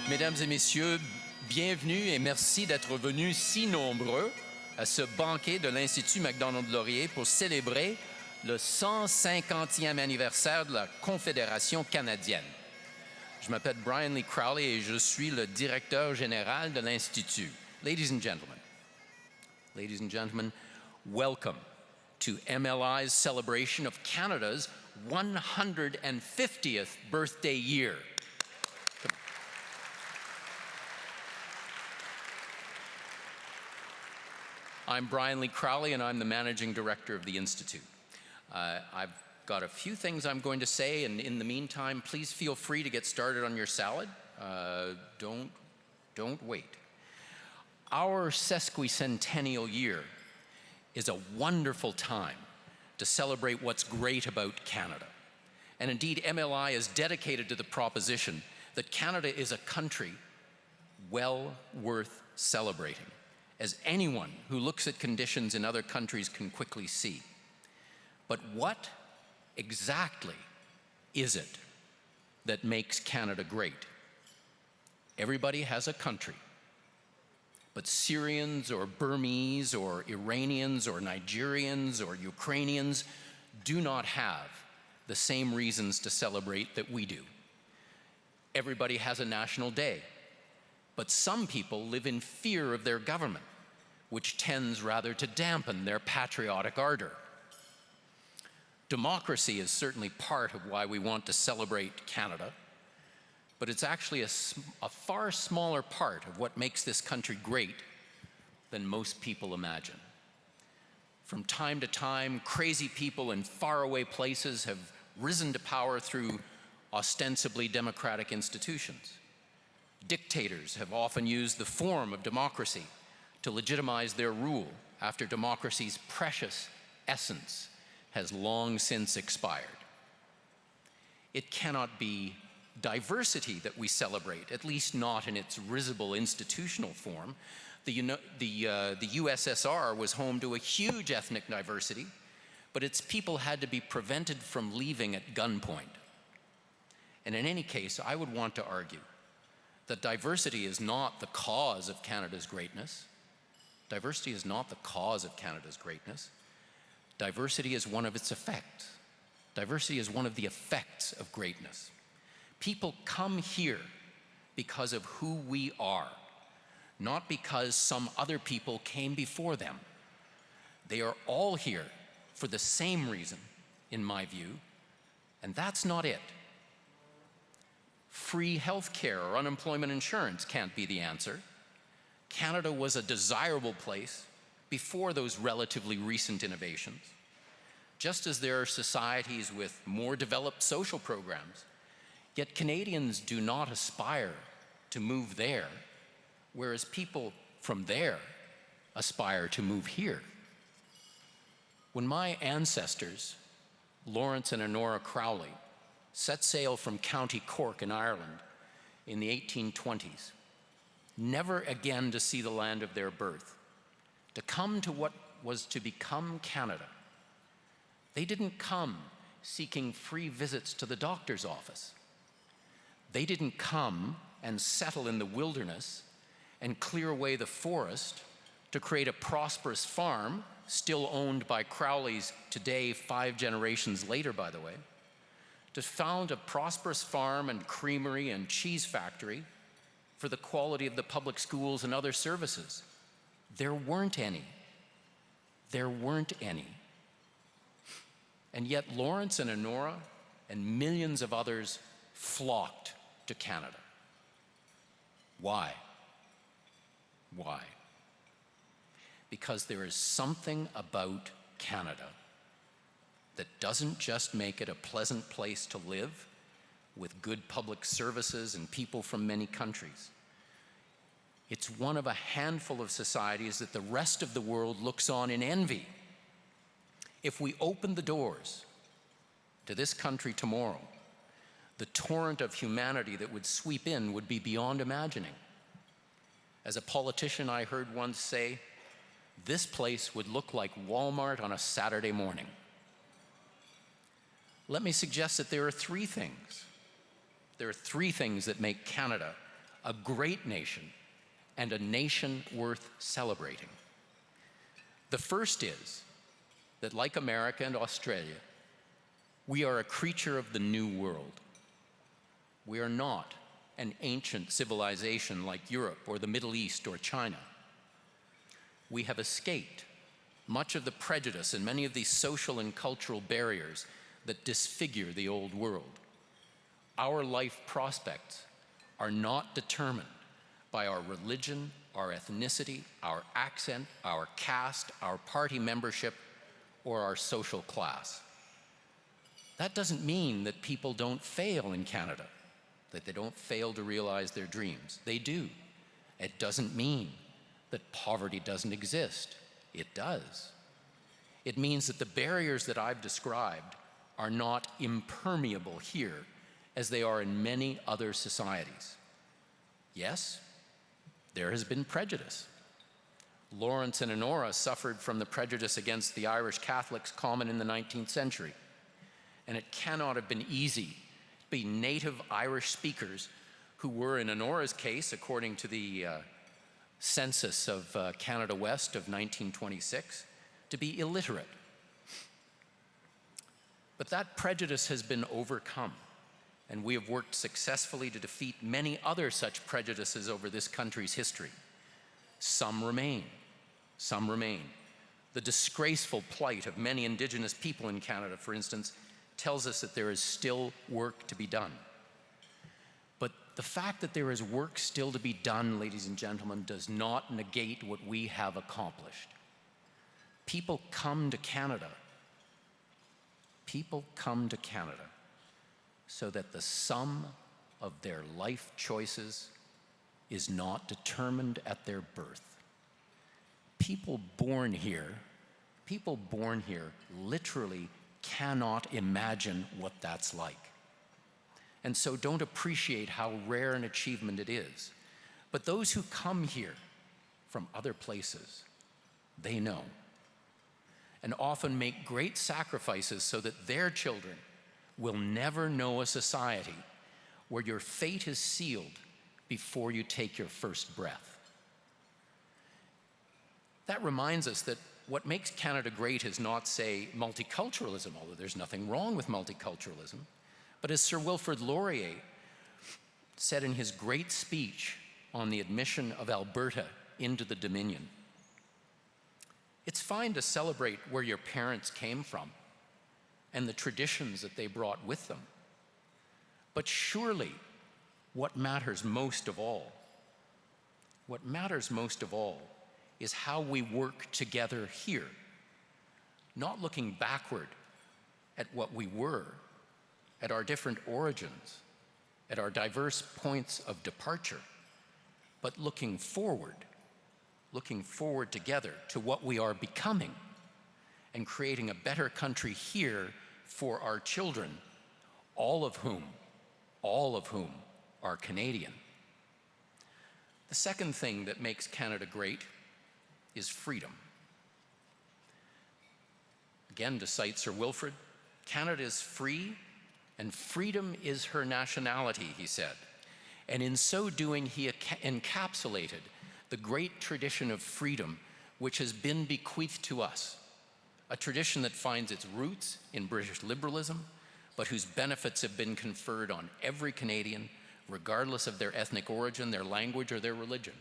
Mesdames et messieurs, bienvenue et merci d'être venus si nombreux à ce banquet de l'Institut Macdonald-Laurier pour célébrer le 150e anniversaire de la Confédération canadienne. Je m'appelle Brian Lee Crowley et je suis le directeur général de l'Institut. Ladies and gentlemen, welcome to MLI's celebration of Canada's 150th birthday year. I'm Brian Lee Crowley, and I'm the Managing Director of the Institute. I've got a few things I'm going to say, and in the meantime, please feel free to get started on your salad. Don't wait. Our sesquicentennial year is a wonderful time to celebrate what's great about Canada. And indeed, MLI is dedicated to the proposition that Canada is a country well worth celebrating, as anyone who looks at conditions in other countries can quickly see. But what exactly is it that makes Canada great? Everybody has a country, but Syrians or Burmese or Iranians or Nigerians or Ukrainians do not have the same reasons to celebrate that we do. Everybody has a national day, but some people live in fear of their government, which tends rather to dampen their patriotic ardor. Democracy is certainly part of why we want to celebrate Canada, but it's actually a far smaller part of what makes this country great than most people imagine. From time to time, crazy people in faraway places have risen to power through ostensibly democratic institutions. Dictators have often used the form of democracy to legitimize their rule after democracy's precious essence has long since expired. It cannot be diversity that we celebrate, at least not in its risible institutional form. The USSR was home to a huge ethnic diversity, but its people had to be prevented from leaving at gunpoint. And in any case, I would want to argue that diversity is not the cause of Canada's greatness. Diversity is not the cause of Canada's greatness. Diversity is one of its effects. Diversity is one of the effects of greatness. People come here because of who we are, not because some other people came before them. They are all here for the same reason, in my view, and that's not it. Free health care or unemployment insurance can't be the answer. Canada was a desirable place before those relatively recent innovations. Just as there are societies with more developed social programs, yet Canadians do not aspire to move there, whereas people from there aspire to move here. When my ancestors, Lawrence and Honora Crowley, set sail from County Cork in Ireland in the 1820s, never again to see the land of their birth, to come to what was to become Canada, they didn't come seeking free visits to the doctor's office. They didn't come and settle in the wilderness and clear away the forest to create a prosperous farm, still owned by Crowleys today, 5 generations later, by the way, to found a prosperous farm and creamery and cheese factory for the quality of the public schools and other services. There weren't any. There weren't any. And yet Lawrence and Honora and millions of others flocked to Canada. Why? Why? Because there is something about Canada that doesn't just make it a pleasant place to live with good public services and people from many countries. It's one of a handful of societies that the rest of the world looks on in envy. If we open the doors to this country tomorrow, the torrent of humanity that would sweep in would be beyond imagining. As a politician I heard once say, this place would look like Walmart on a Saturday morning. Let me suggest that there are three things. There are three things that make Canada a great nation, and a nation worth celebrating. The first is that, like America and Australia, we are a creature of the New World. We are not an ancient civilization like Europe or the Middle East or China. We have escaped much of the prejudice and many of these social and cultural barriers that disfigure the old world. Our life prospects are not determined by our religion, our ethnicity, our accent, our caste, our party membership, or our social class. That doesn't mean that people don't fail in Canada, that they don't fail to realize their dreams. They do. It doesn't mean that poverty doesn't exist. It does. It means that the barriers that I've described are not impermeable here as they are in many other societies. Yes, there has been prejudice. Lawrence and Honora suffered from the prejudice against the Irish Catholics common in the 19th century. And it cannot have been easy to be native Irish speakers who were, in Honora's case, according to the census of Canada West of 1926, to be illiterate. But that prejudice has been overcome, and we have worked successfully to defeat many other such prejudices over this country's history. Some remain. Some remain. The disgraceful plight of many Indigenous people in Canada, for instance, tells us that there is still work to be done. But the fact that there is work still to be done, ladies and gentlemen, does not negate what we have accomplished. People come to Canada. People come to Canada so that the sum of their life choices is not determined at their birth. People born here literally cannot imagine what that's like. And so don't appreciate how rare an achievement it is. But those who come here from other places, they know, and often make great sacrifices so that their children will never know a society where your fate is sealed before you take your first breath. That reminds us that what makes Canada great is not, say, multiculturalism, although there's nothing wrong with multiculturalism, but as Sir Wilfrid Laurier said in his great speech on the admission of Alberta into the Dominion, it's fine to celebrate where your parents came from and the traditions that they brought with them. But surely what matters most of all is how we work together here, not looking backward at what we were, at our different origins, at our diverse points of departure, but looking forward together to what we are becoming and creating a better country here for our children, all of whom are Canadian. The second thing that makes Canada great is freedom. Again, to cite Sir Wilfrid, Canada is free, and freedom is her nationality, he said. And in so doing, he encapsulated the great tradition of freedom which has been bequeathed to us, a tradition that finds its roots in British liberalism, but whose benefits have been conferred on every Canadian, regardless of their ethnic origin, their language, or their religion.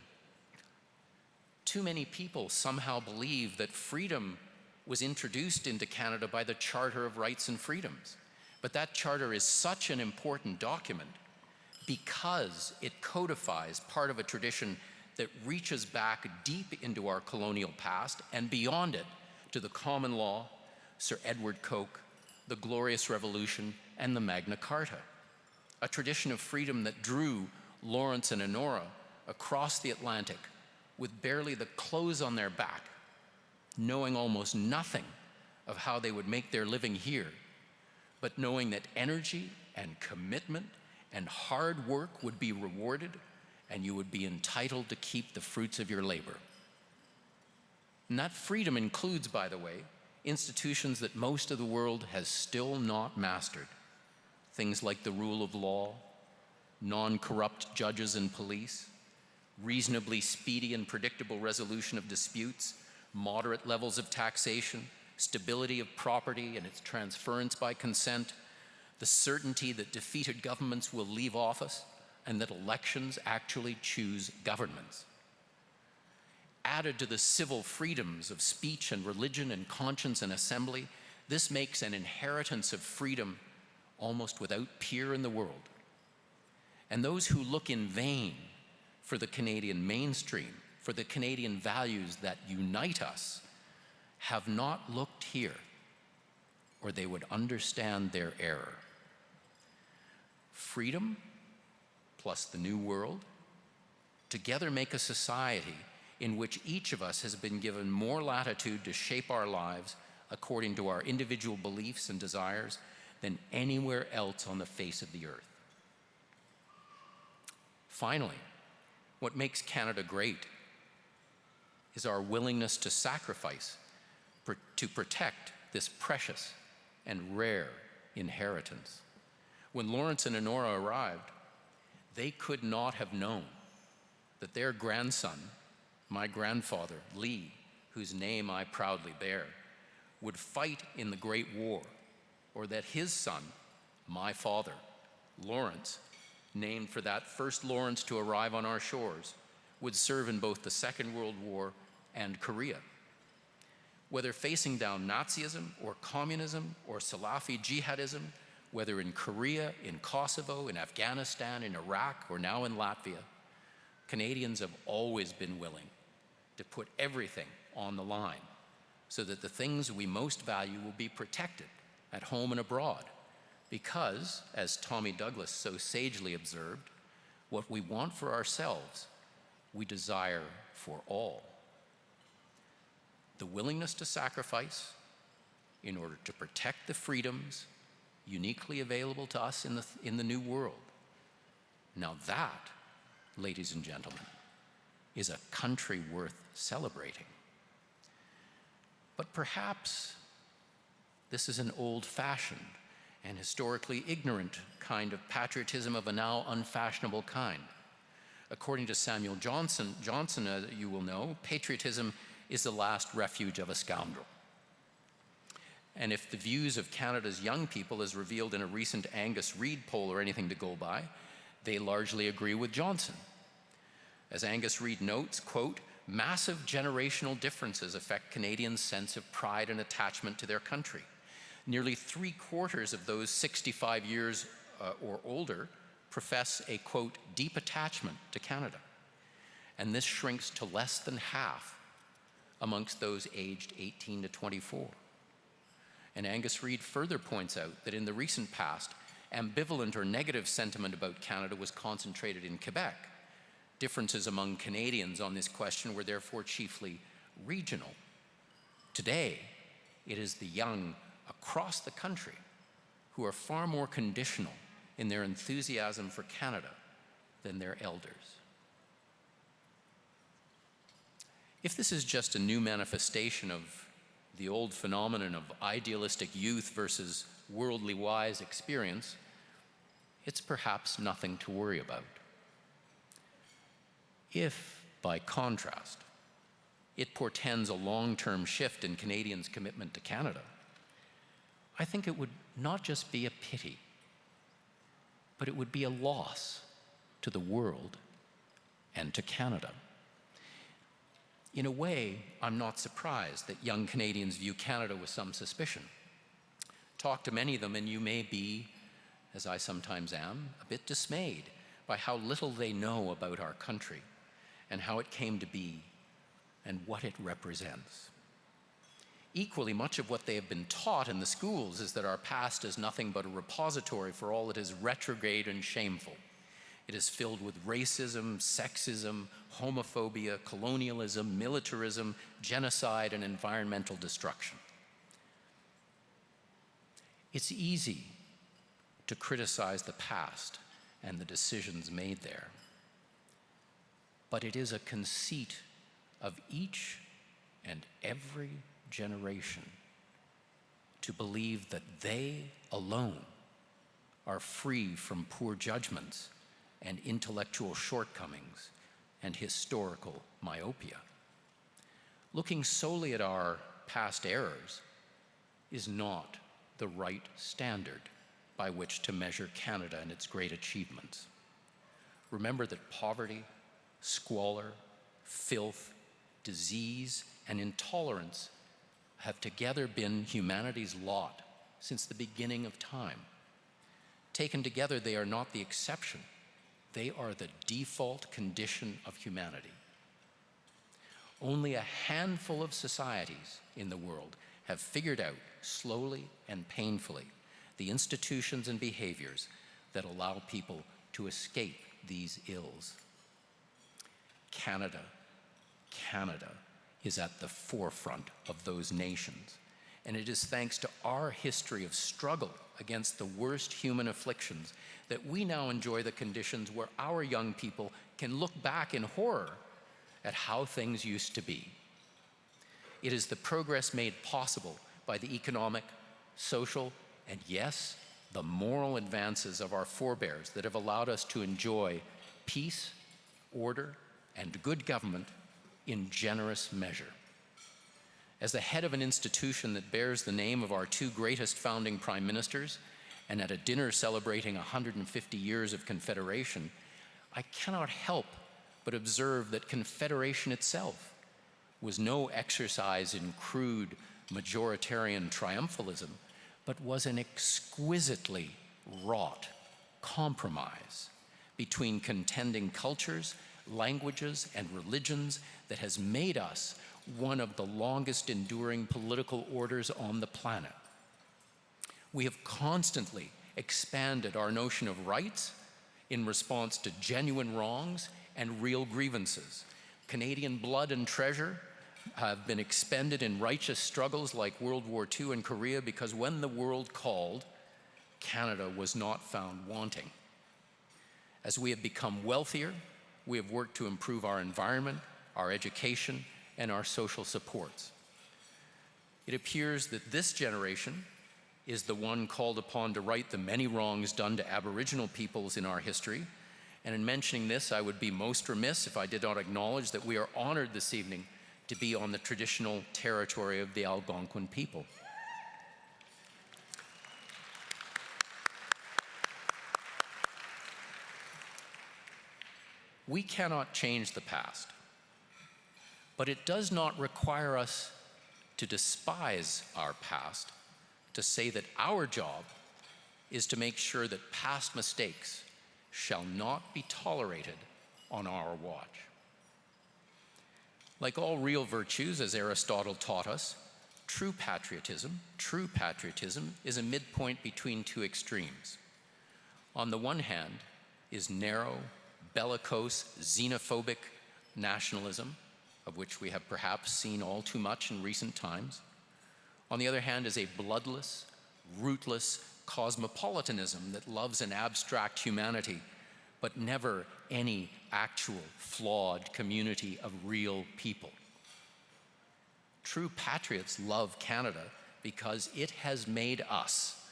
Too many people somehow believe that freedom was introduced into Canada by the Charter of Rights and Freedoms. But that charter is such an important document because it codifies part of a tradition that reaches back deep into our colonial past and beyond it to the common law, Sir Edward Coke, the Glorious Revolution, and the Magna Carta. A tradition of freedom that drew Lawrence and Honora across the Atlantic with barely the clothes on their back, knowing almost nothing of how they would make their living here, but knowing that energy and commitment and hard work would be rewarded and you would be entitled to keep the fruits of your labor. And that freedom includes, by the way, institutions that most of the world has still not mastered. Things like the rule of law, non-corrupt judges and police, reasonably speedy and predictable resolution of disputes, moderate levels of taxation, stability of property and its transference by consent, the certainty that defeated governments will leave office and that elections actually choose governments. Added to the civil freedoms of speech and religion and conscience and assembly, this makes an inheritance of freedom almost without peer in the world. And those who look in vain for the Canadian mainstream, for the Canadian values that unite us, have not looked here, or they would understand their error. Freedom plus the New World together make a society in which each of us has been given more latitude to shape our lives according to our individual beliefs and desires than anywhere else on the face of the earth. Finally, what makes Canada great is our willingness to sacrifice to protect this precious and rare inheritance. When Lawrence and Honora arrived, they could not have known that their grandson, my grandfather, Lee, whose name I proudly bear, would fight in the Great War, or that his son, my father, Lawrence, named for that first Lawrence to arrive on our shores, would serve in both the Second World War and Korea. Whether facing down Nazism or communism or Salafi jihadism, whether in Korea, in Kosovo, in Afghanistan, in Iraq, or now in Latvia, Canadians have always been willing to put everything on the line so that the things we most value will be protected at home and abroad. Because, as Tommy Douglas so sagely observed, what we want for ourselves, we desire for all. The willingness to sacrifice in order to protect the freedoms uniquely available to us in the New World. Now that, ladies and gentlemen, is a country worth celebrating. But perhaps this is an old-fashioned and historically ignorant kind of patriotism of a now unfashionable kind. According to Samuel Johnson, you will know, patriotism is the last refuge of a scoundrel. And if the views of Canada's young people, as revealed in a recent Angus Reid poll, are anything to go by, they largely agree with Johnson. As Angus Reid notes, quote, massive generational differences affect Canadians' sense of pride and attachment to their country. Nearly 3/4 of those 65 years or older profess a, quote, deep attachment to Canada. And this shrinks to less than half amongst those aged 18 to 24. And Angus Reid further points out that in the recent past, ambivalent or negative sentiment about Canada was concentrated in Quebec. Differences among Canadians on this question were therefore chiefly regional. Today, it is the young across the country who are far more conditional in their enthusiasm for Canada than their elders. If this is just a new manifestation of the old phenomenon of idealistic youth versus worldly wise experience, it's perhaps nothing to worry about. If, by contrast, it portends a long-term shift in Canadians' commitment to Canada, I think it would not just be a pity, but it would be a loss to the world and to Canada. In a way, I'm not surprised that young Canadians view Canada with some suspicion. Talk to many of them and you may be, as I sometimes am, a bit dismayed by how little they know about our country and how it came to be and what it represents. Equally, much of what they have been taught in the schools is that our past is nothing but a repository for all that is retrograde and shameful. It is filled with racism, sexism, homophobia, colonialism, militarism, genocide, and environmental destruction. It's easy to criticize the past and the decisions made there, but it is a conceit of each and every generation to believe that they alone are free from poor judgments and intellectual shortcomings and historical myopia. Looking solely at our past errors is not the right standard by which to measure Canada and its great achievements. Remember that poverty, squalor, filth, disease, and intolerance have together been humanity's lot since the beginning of time. Taken together, they are not the exception. They are the default condition of humanity. Only a handful of societies in the world have figured out, slowly and painfully, the institutions and behaviors that allow people to escape these ills. Canada is at the forefront of those nations, and it is thanks to our history of struggle against the worst human afflictions that we now enjoy the conditions where our young people can look back in horror at how things used to be. It is the progress made possible by the economic, social, and yes, the moral advances of our forebears that have allowed us to enjoy peace, order, and good government in generous measure. As the head of an institution that bears the name of our two greatest founding prime ministers, and at a dinner celebrating 150 years of Confederation, I cannot help but observe that Confederation itself was no exercise in crude majoritarian triumphalism, but was an exquisitely wrought compromise between contending cultures, languages, and religions that has made us one of the longest enduring political orders on the planet. We have constantly expanded our notion of rights in response to genuine wrongs and real grievances. Canadian blood and treasure have been expended in righteous struggles like World War II and Korea because when the world called, Canada was not found wanting. As we have become wealthier, we have worked to improve our environment, our education, and our social supports. It appears that this generation is the one called upon to right the many wrongs done to Aboriginal peoples in our history. And in mentioning this, I would be most remiss if I did not acknowledge that we are honored this evening to be on the traditional territory of the Algonquin people. We cannot change the past, but it does not require us to despise our past, to say that our job is to make sure that past mistakes shall not be tolerated on our watch. Like all real virtues, as Aristotle taught us, true patriotism is a midpoint between two extremes. On the one hand is narrow, bellicose, xenophobic nationalism, of which we have perhaps seen all too much in recent times. On the other hand is a bloodless, rootless cosmopolitanism that loves an abstract humanity, but never any actual flawed community of real people. True patriots love Canada because it has made us,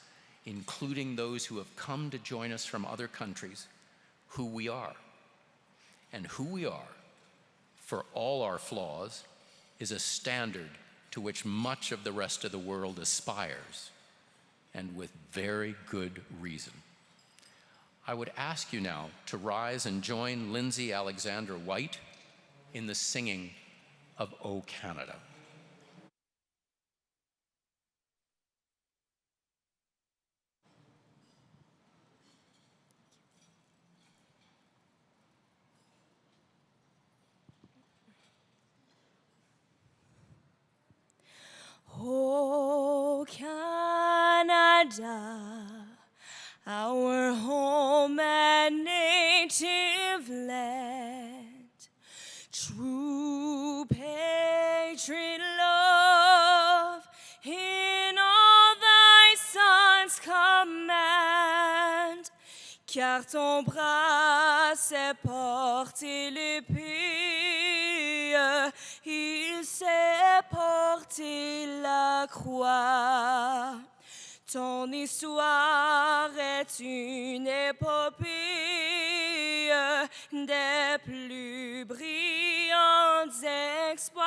including those who have come to join us from other countries, who we are. And who we are, for all our flaws, is a standard to which much of the rest of the world aspires, and with very good reason. I would ask you now to rise and join Lindsay Alexander White in the singing of O Canada. O Canada, our home and native land, true patriot love in all thy sons command, car ton bras sait porter l'épée, il sait porter la croix. Ton histoire est une épopée des plus brillants exploits.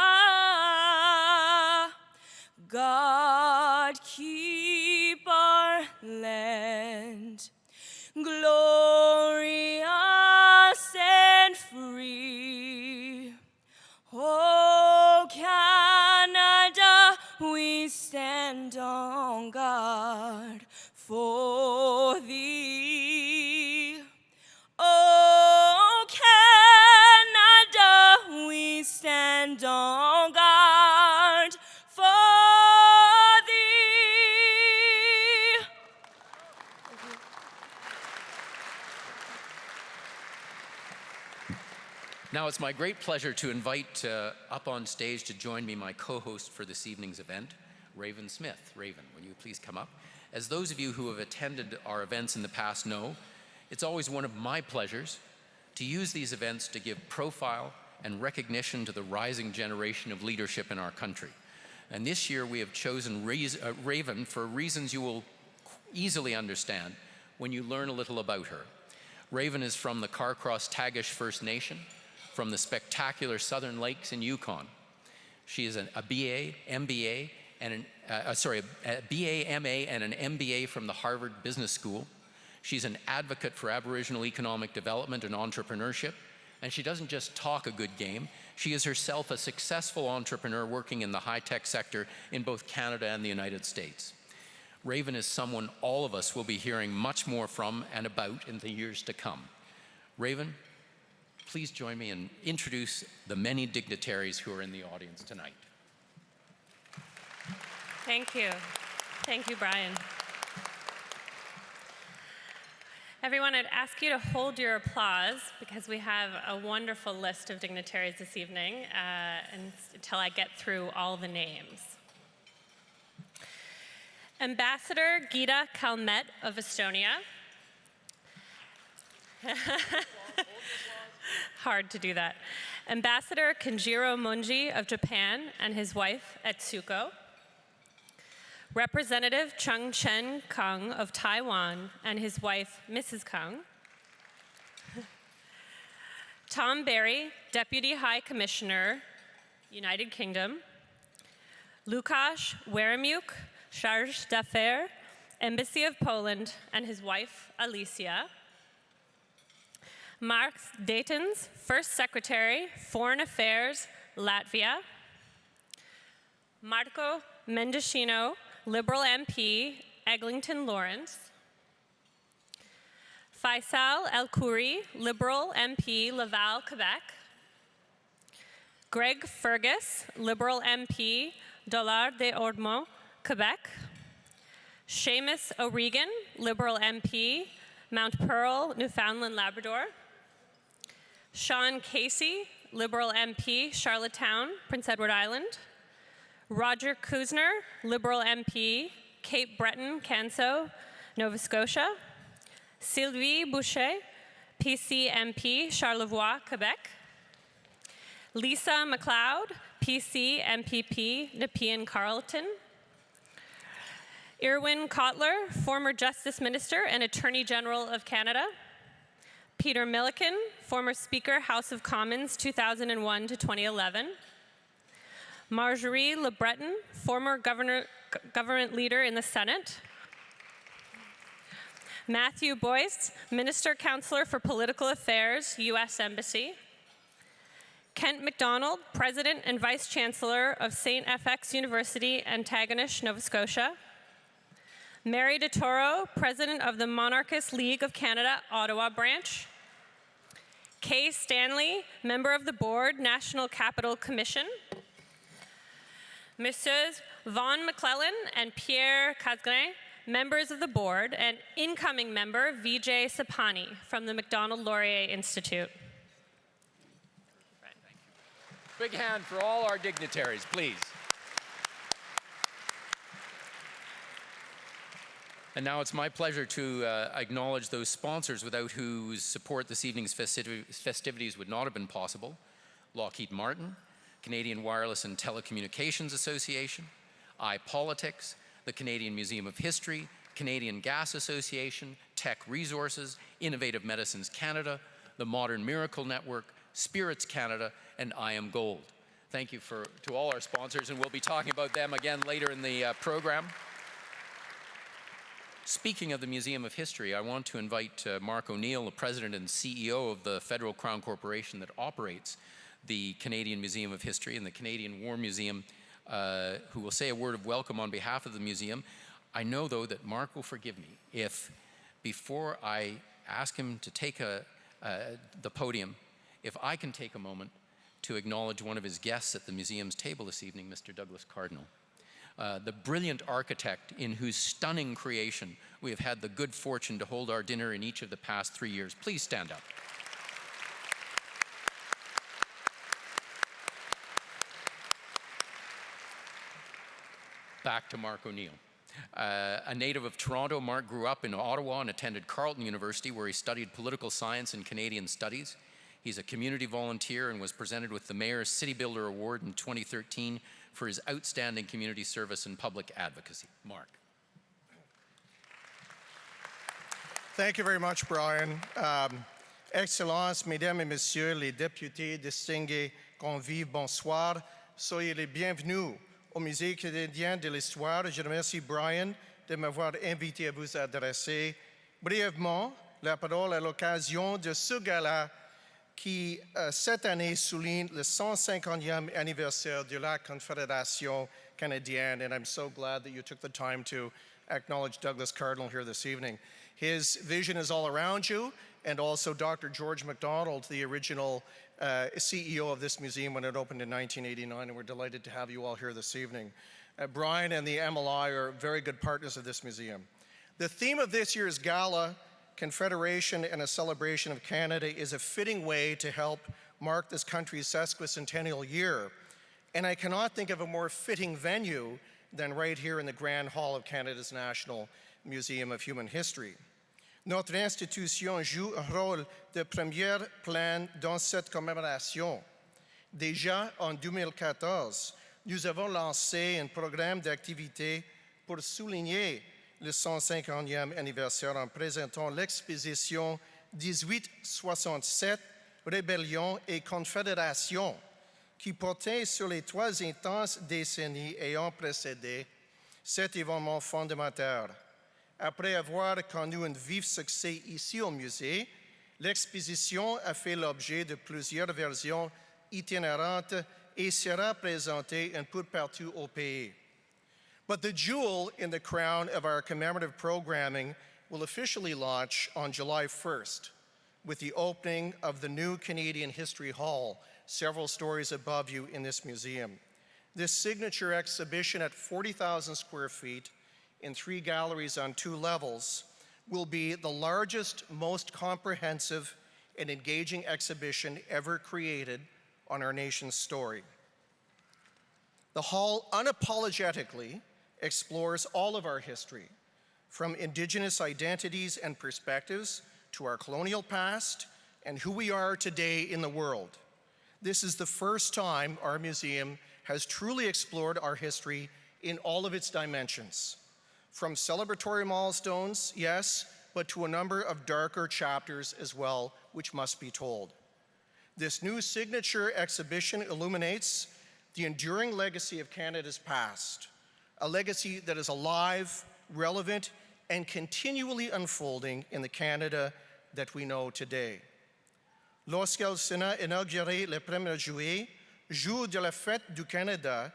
God keep our land glorious and free. Oh, Canada, we stand on guard for thee. Oh, Canada, we stand on guard for thee. Now it's my great pleasure to invite up on stage to join me my co-host for this evening's event, Raven Smith. Raven, will you please come up? As those of you who have attended our events in the past know, it's always one of my pleasures to use these events to give profile and recognition to the rising generation of leadership in our country. And this year we have chosen Raven for reasons you will easily understand when you learn a little about her. Raven is from the Carcross-Tagish First Nation, from the spectacular Southern Lakes in Yukon. She is a BA, MBA, and a BA, MA, and an MBA from the Harvard Business School. She's an advocate for Aboriginal economic development and entrepreneurship, and she doesn't just talk a good game, she is herself a successful entrepreneur working in the high-tech sector in both Canada and the United States. Raven is someone all of us will be hearing much more from and about in the years to come. Raven, please join me and introduce the many dignitaries who are in the audience tonight. Thank you. Thank you, Brian. Everyone, I'd ask you to hold your applause because we have a wonderful list of dignitaries this evening until I get through all the names. Ambassador Gita Kalmet of Estonia. Hard to do that. Ambassador Kenjiro Monji of Japan and his wife Etsuko. Representative Chung Chen Kung of Taiwan and his wife Mrs. Kung. Tom Berry, Deputy High Commissioner, United Kingdom. Lukasz Weremiuk, Charge d'Affaires, Embassy of Poland, and his wife Alicia. Mark Dayton's First Secretary, Foreign Affairs, Latvia. Marco Mendocino, Liberal MP, Eglinton Lawrence. Faisal El-Khoury, Liberal MP, Laval, Quebec. Greg Fergus, Liberal MP, Dollard des Ormeaux, Quebec. Seamus O'Regan, Liberal MP, Mount Pearl, Newfoundland, Labrador. Sean Casey, Liberal MP, Charlottetown, Prince Edward Island. Roger Kuzner, Liberal MP, Cape Breton, Canso, Nova Scotia. Sylvie Boucher, PC MP, Charlevoix, Quebec. Lisa MacLeod, PC MPP, Nepean Carleton. Irwin Cotler, former Justice Minister and Attorney General of Canada. Peter Milliken, former Speaker, House of Commons, 2001 to 2011. Marjorie Le Breton, former government leader in the Senate. Matthew Boyce, Minister Counselor for Political Affairs, U.S. Embassy. Kent MacDonald, President and Vice Chancellor of St. FX University, Antigonish, Nova Scotia. Mary DeToro, President of the Monarchist League of Canada, Ottawa branch. Kay Stanley, Member of the Board, National Capital Commission. Messieurs Vaughn McClellan and Pierre Casgrain, members of the board, and incoming member Vijay Sapani from the Macdonald-Laurier Institute. Big hand for all our dignitaries, please. And now it's my pleasure to acknowledge those sponsors without whose support this evening's festivities would not have been possible. Lockheed Martin, Canadian Wireless and Telecommunications Association, iPolitics, the Canadian Museum of History, Canadian Gas Association, Tech Resources, Innovative Medicines Canada, the Modern Miracle Network, Spirits Canada, and I Am Gold. Thank you to all our sponsors, and we'll be talking about them again later in the program. Speaking of the Museum of History, I want to invite Mark O'Neill, the President and CEO of the Federal Crown Corporation that operates the Canadian Museum of History and the Canadian War Museum, who will say a word of welcome on behalf of the museum. I know, though, that Mark will forgive me if, before I ask him to take the podium, if I can take a moment to acknowledge one of his guests at the museum's table this evening, Mr. Douglas Cardinal, the brilliant architect in whose stunning creation we have had the good fortune to hold our dinner in each of the past 3 years. Please stand up. Back to Mark O'Neill. A native of Toronto, Mark grew up in Ottawa and attended Carleton University, where he studied political science and Canadian studies. He's a community volunteer and was presented with the Mayor's City Builder Award in 2013 for his outstanding community service and public advocacy. Mark. Thank you very much, Brian. Excellences, Mesdames et Messieurs les députés, distingués convives, bonsoir. Soyez les bienvenus au Musée canadien de l'Histoire. Je remercie Brian de m'avoir invité à vous adresser brièvement la parole à l'occasion de ce gala qui, cette année, souligne le 150e anniversaire de la Confederation canadienne. And I'm so glad that you took the time to acknowledge Douglas Cardinal here this evening. His vision is all around you, and also Dr. George Macdonald, the original CEO of this museum when it opened in 1989, and we're delighted to have you all here this evening. Brian and the MLI are very good partners of this museum. The theme of this year's gala, Confederation and a Celebration of Canada, is a fitting way to help mark this country's sesquicentennial year. And I cannot think of a more fitting venue than right here in the Grand Hall of Canada's National Museum of Human History. Notre institution joue un rôle de première plan dans cette commémoration. Déjà en 2014, nous avons lancé un programme d'activités pour souligner le 150e anniversaire en présentant l'exposition 1867, Rébellion et Confédération, qui portait sur les 3 intenses décennies ayant précédé cet événement fondamental. Après avoir connu un vif succès ici au musée, l'exposition a fait l'objet de plusieurs versions itinérantes et sera présentée un peu partout au pays. But the jewel in the crown of our commemorative programming will officially launch on July 1st with the opening of the new Canadian History Hall, several stories above you in this museum. This signature exhibition at 40,000 square feet in 3 galleries on 2 levels will be the largest, most comprehensive and engaging exhibition ever created on our nation's story. The hall unapologetically explores all of our history, from Indigenous identities and perspectives to our colonial past and who we are today in the world. This is the first time our museum has truly explored our history in all of its dimensions, from celebratory milestones, yes, but to a number of darker chapters as well, which must be told. This new signature exhibition illuminates the enduring legacy of Canada's past, a legacy that is alive, relevant, and continually unfolding in the Canada that we know today. Lorsque le Sénat inauguré le 1er juillet, jour de la fête du Canada,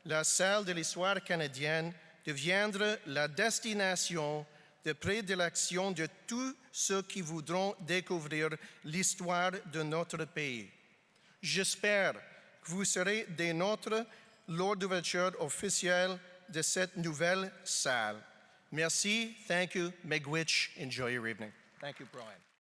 la salle de l'histoire canadienne deviendra la destination de prédilection de tous ceux qui voudront découvrir l'histoire de notre pays. J'espère que vous serez des nôtres lors de l'ouverture officielle de cette nouvelle salle. Merci, thank you, Megwitch, enjoy your evening. Thank you, Brian.